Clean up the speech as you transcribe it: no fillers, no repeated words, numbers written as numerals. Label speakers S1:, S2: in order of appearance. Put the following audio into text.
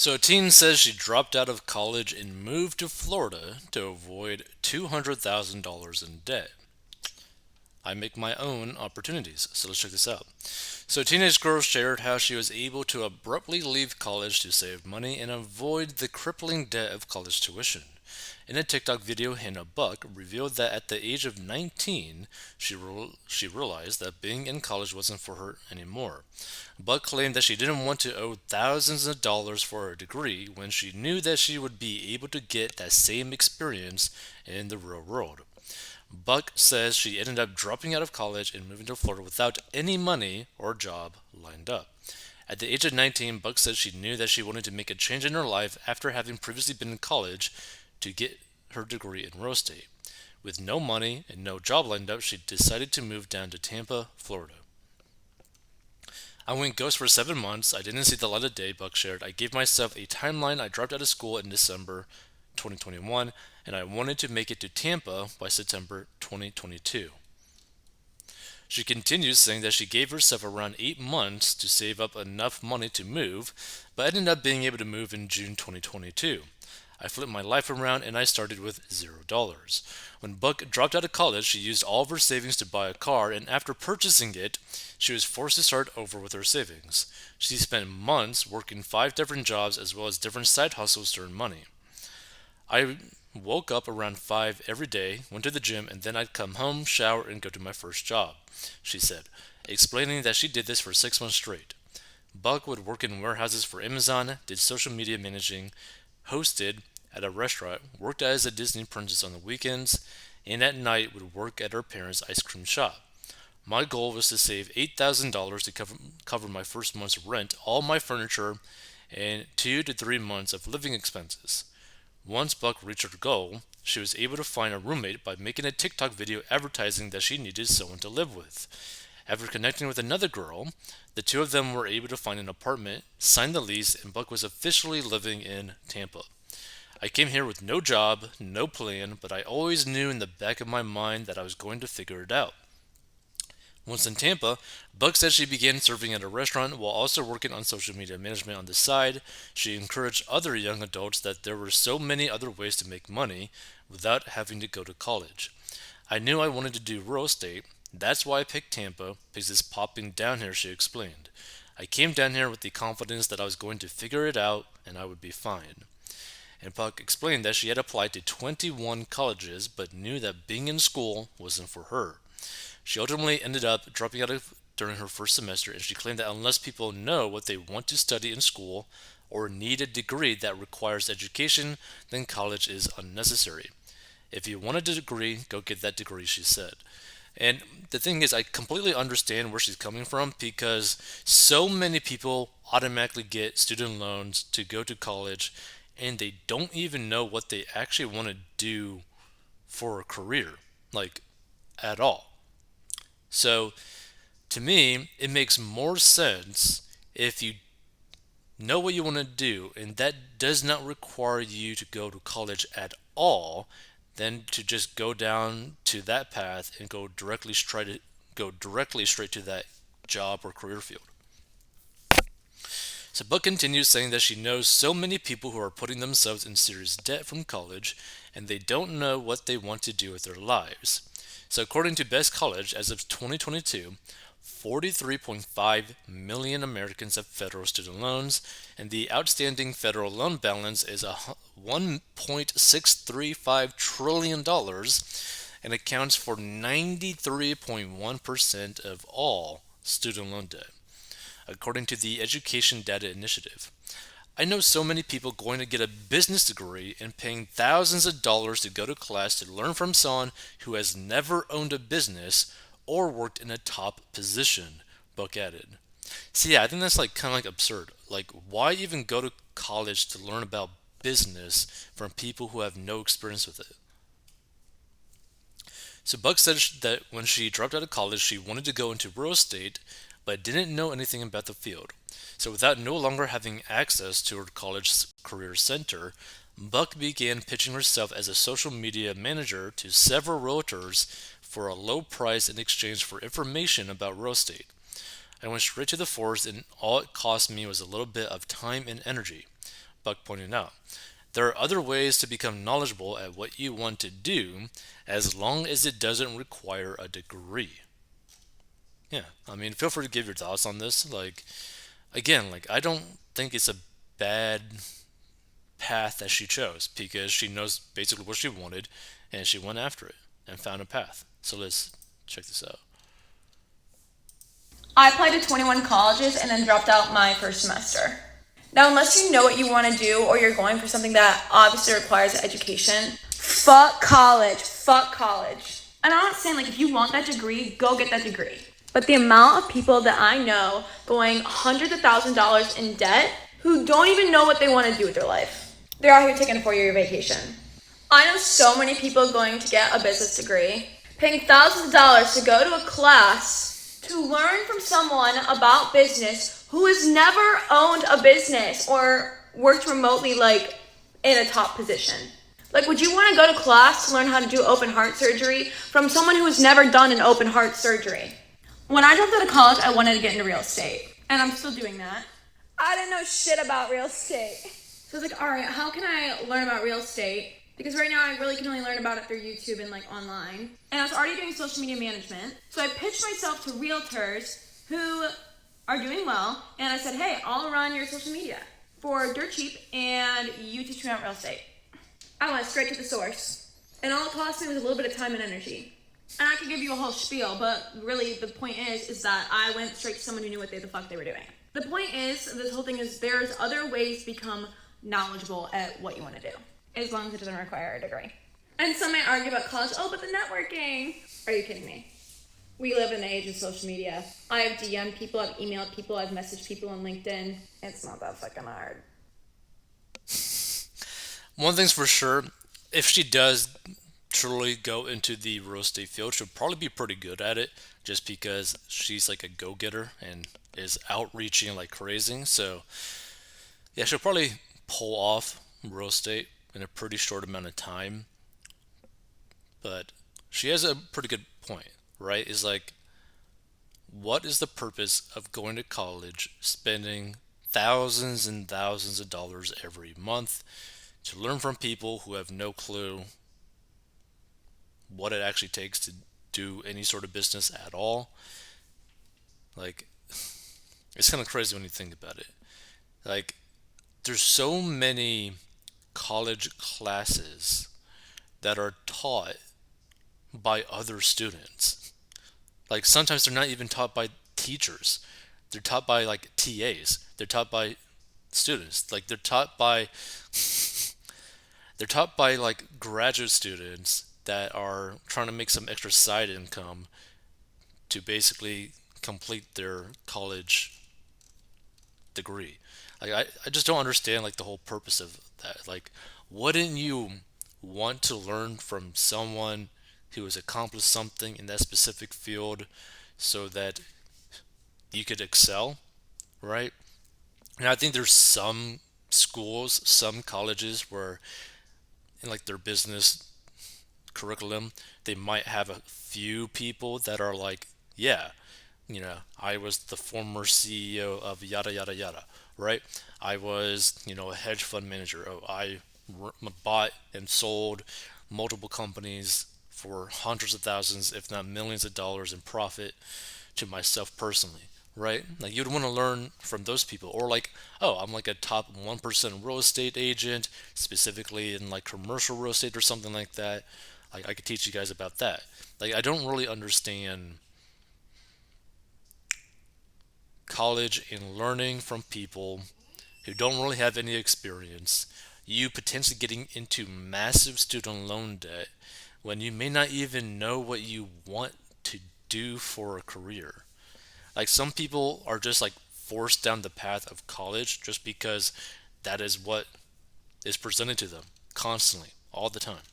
S1: So a teen says she dropped out of college and moved to Florida to avoid $200,000 in debt. I make my own opportunities. So let's check this out. So a teenage girl shared how she was able to abruptly leave college to save money and avoid the crippling debt of college tuition. In a TikTok video, Hannah Buck revealed that at the age of 19, she realized that being in college wasn't for her anymore. Buck claimed that she didn't want to owe thousands of dollars for a degree when she knew that she would be able to get that same experience in the real world. Buck says she ended up dropping out of college and moving to Florida without any money or job lined up. At the age of 19, Buck said she knew that she wanted to make a change in her life after having previously been in college to get her degree in real estate. With no money and no job lined up, she decided to move down to Tampa, Florida. I went ghost for 7 months. I didn't see the light of day, Buck shared. I gave myself a timeline. I dropped out of school in December 2021, and I wanted to make it to Tampa by September 2022. She continues saying that she gave herself around 8 months to save up enough money to move, but ended up being able to move in June 2022. I flipped my life around and I started with $0. When Buck dropped out of college, she used all of her savings to buy a car, and after purchasing it, she was forced to start over with her savings. She spent months working 5 different jobs as well as different side hustles to earn money. I woke up around 5 every day, went to the gym, and then I'd come home, shower, and go to my first job, she said, explaining that she did this for 6 months straight. Buck would work in warehouses for Amazon, did social media managing, hosted at a restaurant, worked as a Disney princess on the weekends, and at night would work at her parents' ice cream shop. My goal was to save $8,000 to cover my first month's rent, all my furniture, and 2 to 3 months of living expenses. Once Buck reached her goal, she was able to find a roommate by making a TikTok video advertising that she needed someone to live with. After connecting with another girl, the two of them were able to find an apartment, sign the lease, and Buck was officially living in Tampa. I came here with no job, no plan, but I always knew in the back of my mind that I was going to figure it out. Once in Tampa, Buck said she began serving at a restaurant while also working on social media management on the side. She encouraged other young adults that there were so many other ways to make money without having to go to college. I knew I wanted to do real estate. That's why I picked Tampa, because it's popping down here, she explained. I came down here with the confidence that I was going to figure it out and I would be fine. And Buck explained that she had applied to 21 colleges but knew that being in school wasn't for her. She ultimately ended up dropping out during her first semester, and she claimed that unless people know what they want to study in school or need a degree that requires education, then college is unnecessary. If you want a degree, go get that degree, she said. And the thing is, I completely understand where she's coming from because so many people automatically get student loans to go to college and they don't even know what they actually want to do for a career, like at all. So to me, it makes more sense if you know what you want to do and that does not require you to go to college at all than to just go down to that path and go directly straight to that job or career field. So Buck continues saying that she knows so many people who are putting themselves in serious debt from college and they don't know what they want to do with their lives. So according to Best College, as of 2022, 43.5 million Americans have federal student loans, and the outstanding federal loan balance is $1.635 trillion and accounts for 93.1% of all student loan debt, according to the Education Data Initiative. I know so many people going to get a business degree and paying thousands of dollars to go to class to learn from someone who has never owned a business or worked in a top position, Buck added. See, yeah, I think that's like kind of like absurd. Like, why even go to college to learn about business from people who have no experience with it? So Buck said that when she dropped out of college, she wanted to go into real estate, but didn't know anything about the field. So without no longer having access to her college career center, Buck began pitching herself as a social media manager to several realtors for a low price in exchange for information about real estate. I went straight to the forest and all it cost me was a little bit of time and energy. Buck pointed out. There are other ways to become knowledgeable at what you want to do as long as it doesn't require a degree. Yeah, I mean, feel free to give your thoughts on this. Like, again, like, I don't think it's a bad path that she chose because she knows basically what she wanted and she went after it and found a path. So let's check this out.
S2: I applied to 21 colleges and then dropped out my first semester. Now, unless you know what you want to do or you're going for something that obviously requires education, fuck college. Fuck college. And I'm not saying, like, if you want that degree, go get that degree. But the amount of people that I know going hundreds of thousands of dollars in debt who don't even know what they want to do with their life. They're out here taking a 4-year vacation. I know so many people going to get a business degree, paying thousands of dollars to go to a class to learn from someone about business who has never owned a business or worked remotely, like, in a top position. Like, would you want to go to class to learn how to do open heart surgery from someone who has never done an open heart surgery? When I dropped out of college, I wanted to get into real estate. And I'm still doing that. I didn't know shit about real estate. So I was like, all right, how can I learn about real estate? Because right now I really can only learn about it through YouTube and, like, online. And I was already doing social media management. So I pitched myself to realtors who are doing well. And I said, hey, I'll run your social media for dirt cheap and you teach me about real estate. I went straight to the source. And all it cost me was a little bit of time and energy. And I could give you a whole spiel, but really the point is that I went straight to someone who knew what the fuck they were doing. The point is, this whole thing is there's other ways to become knowledgeable at what you want to do, as long as it doesn't require a degree. And some might argue about college, oh, but the networking. Are you kidding me? We live in the age of social media. I've DM'd people, I've emailed people, I've messaged people on LinkedIn. It's not that fucking hard.
S1: One thing's for sure, if she does truly go into the real estate field, she'll probably be pretty good at it just because she's like a go-getter and is outreaching like crazy. So yeah, she'll probably pull off real estate in a pretty short amount of time. But she has a pretty good point, right? Is like, what is the purpose of going to college, spending thousands and thousands of dollars every month to learn from people who have no clue what it actually takes to do any sort of business at all? Like, it's kind of crazy when you think about it. Like, there's so many college classes that are taught by other students. Like, sometimes they're not even taught by teachers. They're taught by like TAs. They're taught by students. Like, they're taught by like graduate students that are trying to make some extra side income to basically complete their college degree. Like, I just don't understand like the whole purpose of that. Like, wouldn't you want to learn from someone who has accomplished something in that specific field so that you could excel, right? And I think there's some schools, some colleges where in like their business curriculum, they might have a few people that are like, yeah, I was the former CEO of yada yada yada, right? I was, a hedge fund manager. Oh, bought and sold multiple companies for hundreds of thousands, if not millions of dollars in profit to myself personally, right? Like, you'd want to learn from those people, or like, oh, I'm like a top 1% real estate agent, specifically in like commercial real estate or something like that. Like, I could teach you guys about that. Like, I don't really understand college and learning from people who don't really have any experience, you potentially getting into massive student loan debt when you may not even know what you want to do for a career. Like, some people are just like forced down the path of college just because that is what is presented to them constantly, all the time.